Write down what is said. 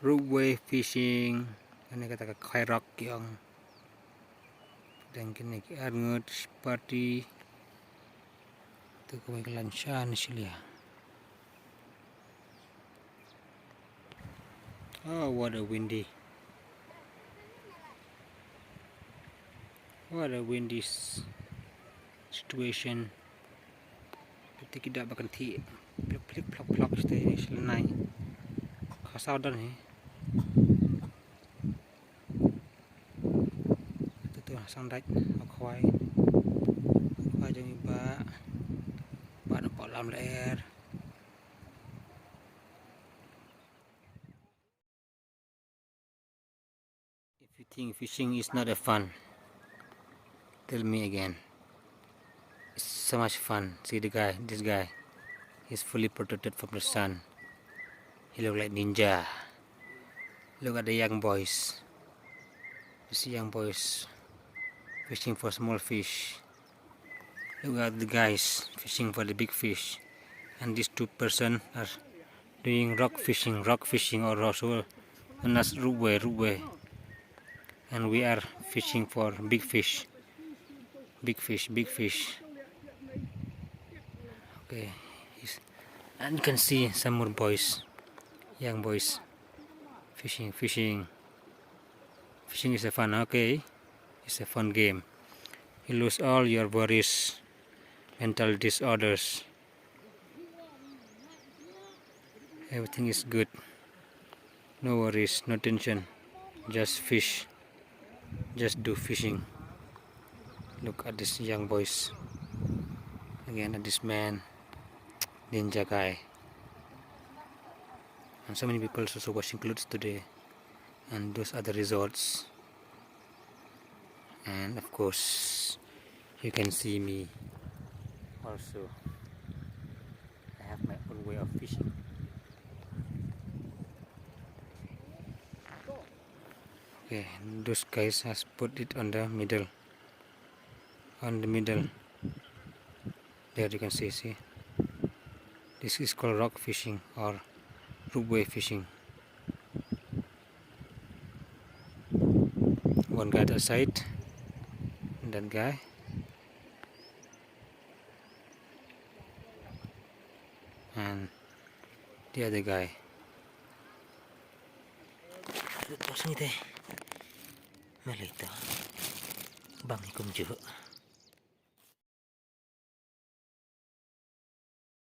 roadway fishing. Ini kata kayak yang dan kini ngut party tu kau kelancaran sih. Oh, what a windy situation. Kita tidak bakal ti plok stay selenai. Kasau dah ni. Itu sang dak akwai jangan ba nampak dalam air. If you think fishing is not a fun, tell me again. It's so much fun. See this guy. He's fully protected from the sun. He looks like ninja. Look at the young boys. You see young boys fishing for small fish. Look at the guys fishing for the big fish. And these two persons are doing rock fishing or also known as rootway. And we are fishing for big fish. Okay, and you can see some more boys, young boys, fishing. Fishing is a fun, okay? It's a fun game. You lose all your worries, mental disorders. Everything is good. No worries, no tension. Just fish. Just do fishing. Look at these young boys. Again, at this man, ninja guy. And so many people also washing clothes today. And those are the resorts. And of course, you can see me also. I have my own way of fishing. Okay, those guys has put it on the middle. There you can see. This is called rock fishing or rootway fishing. One guy at the side, that guy. And the other guy. Terus ni teh. Malita. Bang ikum juga.